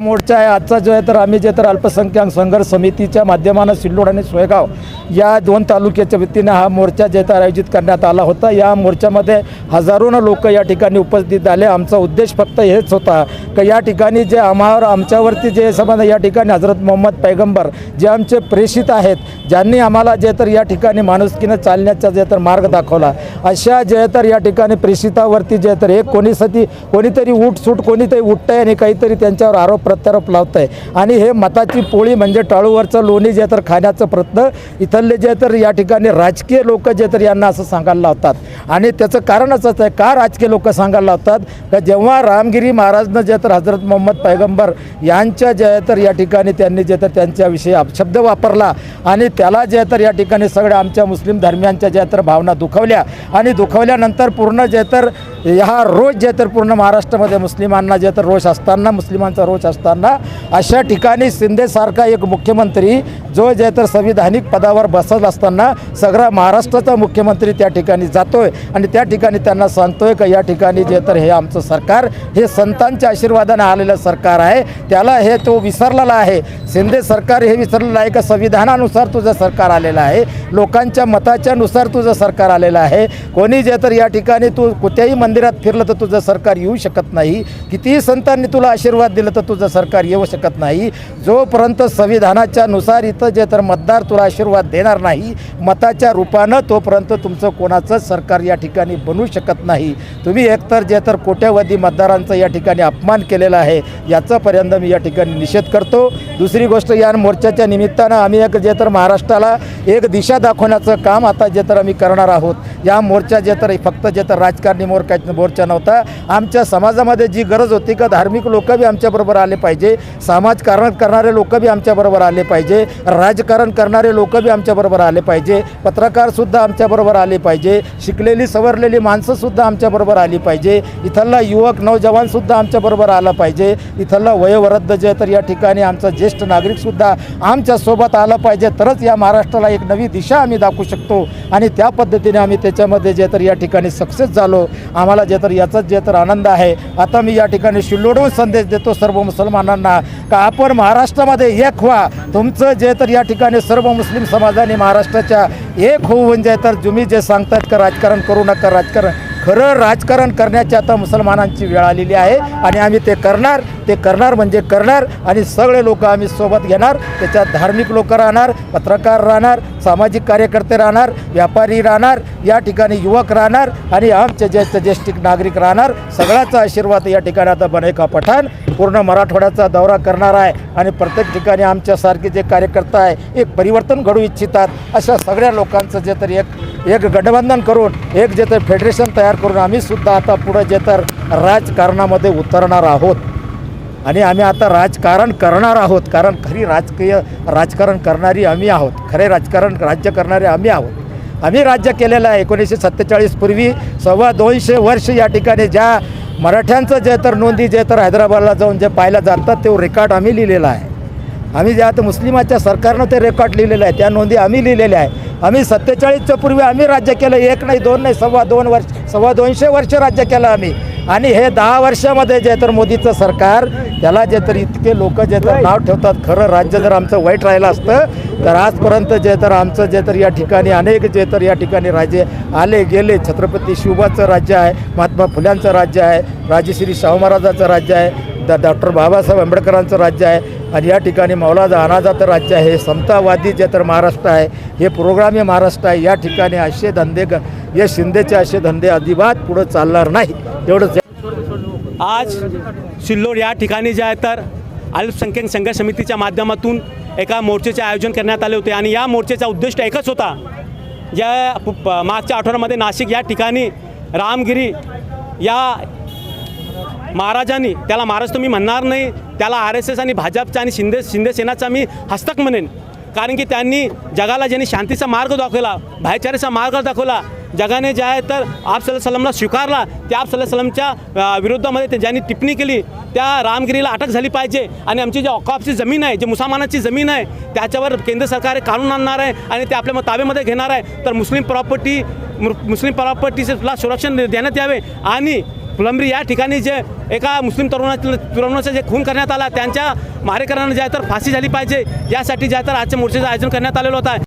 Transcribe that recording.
मोर्चा आहे आजचा जो आहे तर आम्ही जे तर अल्पसंख्याक संघर्ष समितीच्या माध्यमानं सिल्लोड आणि सोयगाव या 2 तालुक्याच्या वतीने हा मोर्चा जे तर आयोजित करण्यात आला होता। या मोर्चामध्ये हजारोनं लोक या ठिकाणी उपस्थित झाले। आमचा उद्देश फक्त हेच होता की या ठिकाणी जे आमच्यावरती जे समजा या ठिकाणी हजरत मोहम्मद पैगंबर जे आमचे प्रेषित आहेत, ज्यांनी आम्हाला जे तर या ठिकाणी माणुसकीनं चालण्याचा जे तर मार्ग दाखवला, अशा जे तर या ठिकाणी प्रेषितावरती जे तर एक कोणीतरी उठसूट कोणीतरी उठतंय आणि काहीतरी त्यांच्यावर आरोप प्रत्यारोप लावतंय आणि हे मताची पोळी म्हणजे टाळूवरचं लोणी जे तर खाण्याचं प्रयत्न इथले जे तर या ठिकाणी राजकीय लोक जे तर यांना असं सांगायला लावतात। आणि त्याचं कारण असंच आहे का राजकीय लोक सांगायला लावतात का जेव्हा रामगिरी महाराजनं जे तर हजरत मोहम्मद पैगंबर यांच्या जे तर या ठिकाणी त्यांनी जे तर त्यांच्याविषयी अपशब्द वापरला आणि त्याला जे तर या ठिकाणी सगळ्या आमच्या मुस्लिम धर्मियांच्या जे तर भावना दुखावल्या आणि दुखावल्यानंतर पूर्ण जे तर हा रोष जे तर पूर्ण महाराष्ट्रामध्ये मुस्लिमांना जे तर रोष असताना मुस्लिमांचा रोष असताना अशा ठिकाणी शिंदेसारखा एक मुख्यमंत्री जो जे तर संविधानिक पदावर बसत असताना सगळा महाराष्ट्राचा मुख्यमंत्री त्या ठिकाणी जातोय आणि त्या ठिकाणी त्यांना सांगतोय की या ठिकाणी जे तर हे आमचं सरकार हे संतांच्या आशीर्वादाने आलेलं सरकार आहे, त्याला हे तो विसरलेला आहे। शिंदे सरकार हे विसरलेलं आहे का संविधानानुसार तुझं सरकार आलेलं आहे, लोकांच्या मताच्या नुसार तुझं सरकार आलेलं आहे। कोणी जे तर या ठिकाणी तू कुठल्याही मंदिरात फिरलं तर तुझं सरकार येऊ शकत नाही, कितीही संतांनी तुला आशीर्वाद दिलं तर तुझं सरकार येऊ शकत नाही। जोपर्यंत संविधानाच्या नुसार इथं जे तर मतदार तुला आशीर्वाद देणार नाही मताच्या रूपानं, तोपर्यंत तुमचं कोणाचंच सरकार या ठिकाणी बनू शकत नाही। तुम्ही एकतर जे तर कोट्यवधी मतदारांचा या ठिकाणी अपमान केलेला आहे, याचापर्यंत मी या ठिकाणी निषेध करतो। दुसरी गोष्ट, या मोर्चाच्या निमित्तानं आम्ही एक जे तर महाराष्ट्राला एक दिशा दाखवण्याचं काम आता जे तर आम्ही करणार आहोत। या मोर्चा जे तर फक्त जे तर राजकारणी मोर्चा नव्हता, आमच्या समाजामध्ये जी गरज होती का धार्मिक लोक बी आमच्याबरोबर आले पाहिजे, समाजकारण करणारे लोक बी आमच्याबरोबर आले पाहिजे, राजकारण करणारे लोक बी आमच्याबरोबर आले पाहिजे, पत्रकारसुद्धा आमच्याबरोबर आले पाहिजे, शिकलेली सवरलेली माणसंसुद्धा आमच्याबरोबर आली पाहिजे, इथला युवक नौजवानसुद्धा आमच्याबरोबर आला पाहिजे, इथला वयोवृद्ध जे तर या ठिकाणी आमचा ज्येष्ठ नागरिकसुद्धा आमच्यासोबत आलं पाहिजे, तरच या महाराष्ट्राला एक नवी दिशा आम्ही दाखवू शकतो। आणि त्या पद्धतीने आम्ही त्याच्यामध्ये जे तर या ठिकाणी सक्सेस झालो। आम्हाला जे तर याचाच जे तर आनंद आहे। आता मी या ठिकाणी शिल्लोडहून संदेश देतो सर्व मुसलमानांना का आपण महाराष्ट्रामध्ये एक व्हा। तुमचं जे तर या ठिकाणी सर्व मुस्लिम समाजाने महाराष्ट्राच्या एक होऊन जे तर तुम्ही जे सांगतात का राजकारण करू नका, खरं राजकारण करण्याची आता मुसलमानांची वेळ आलेली आहे आणि आम्ही ते करणार म्हणजे करणार। आणि सगळे लोक आम्ही सोबत घेणार, त्याच्यात धार्मिक लोक राहणार, पत्रकार राहणार, सामाजिक कार्यकर्ते राहणार, व्यापारी राहणार, या ठिकाणी युवक राहणार आणि आमचे ज्येष्ठ नागरिक राहणार। सगळ्याचा आशीर्वाद या ठिकाणी आता बनेका पठाण पूर्ण मराठवाड्याचा दौरा करणार आहे आणि प्रत्येक ठिकाणी आमच्यासारखे जे कार्यकर्ता आहे एक परिवर्तन घडू इच्छितात अशा सगळ्या लोकांचं जे तर एक गठबंधन करून एक जे तर फेडरेशन तयार करून आम्ही सुद्धा आता पुढे जे तर राजकारणामध्ये उतरणार आहोत आणि आम्ही आता राजकारण करणार आहोत। कारण खरी राजकारण करणारी आम्ही आहोत, खरे राज्य करणारे आम्ही आहोत। आम्ही राज्य केलेलं आहे 1947 पूर्वी 225 वर्ष या ठिकाणी ज्या मराठ्यांचं जे तर नोंदी जे तर हैदराबादला जाऊन जे पाहायला जातात ते रेकॉर्ड आम्ही लिहिलेला आहे। आम्ही जे आता मुस्लिमाच्या सरकारनं ते रेकॉर्ड लिहिलेलं आहे, त्या नोंदी आम्ही लिहिलेल्या आहे। आम्ही 47च्या पूर्वी आम्ही राज्य केलं, 1 नाही 2 नाही 225 वर्ष राज्य केलं आम्ही। आणि हे 10 वर्षामध्ये जे तर मोदीचं सरकार त्याला जे तर इतके लोक जे तर नाव ठेवतात, खरं राज्य जर आमचं वाईट राहिलं असतं तर आजपर्यंत जे तर आमचं जे तर या ठिकाणी अनेक जे तर या ठिकाणी राज्य आले गेले। छत्रपती शिवबाचं राज्य आहे, महात्मा फुल्यांचं राज्य आहे, राजश्री शाहू महाराजांचं राज्य आहे, डॉक्टर बाबासाहेब आंबेडकरांचं राज्य आहे आणि या ठिकाणी मौलाना अनाजाचं राज्य आहे। समतावादी जे तर महाराष्ट्र आहे, हे प्रोग्रामी महाराष्ट्र आहे। या ठिकाणी असे धंदे या शिंदेचे असे धंदे अजिबात पुढे चालणार नाही, एवढंच। आज सिल्लोड या ठिकाणी जे आहे तर अल्पसंख्याक संघर्ष समितीच्या माध्यमातून एका मोर्चाचे आयोजन करण्यात आले होते आणि या मोर्चाचा उद्दिष्ट एकच होता। ज्या मागच्या आठवड्यामध्ये नाशिक या ठिकाणी रामगिरी या महाराजांनी, त्याला महाराज तुम्ही म्हणणार नाही, त्याला RSS आणि भाजपचा आणि शिंदे सेनाचा मी हस्तक म्हणेन, कारण की त्यांनी जगाला ज्यांनी शांतीचा मार्ग दाखवला, भाईचाऱ्याचा मार्ग दाखवला, जगाने जे आहे तर आप सल्लल्लाहु स्वीकारला, त्या आप सल्लल्लाहु विरोधामध्ये ज्यांनी टिप्पणी केली त्या रामगिरीला अटक झाली पाहिजे आणि आमची जी औकाफची जमीन आहे, जी मुसलमानांची जमीन आहे, त्याच्यावर केंद्र सरकार कानून आणणार आहे आणि ते आपल्या ताब्यामध्ये घेणार आहे। तर मुस्लिम प्रॉपर्टीला संरक्षण देण्यात यावे आणि फुलंब्री या ठिकाणी जे एका मुस्लिम तरुणाचा जे खून करण्यात आला, त्यांच्या मारेकऱ्यांना जे आहे तर फाशी झाली पाहिजे, यासाठी जे आहे तर आजच्या मोर्चाचं आयोजन करण्यात आलेलं होतं.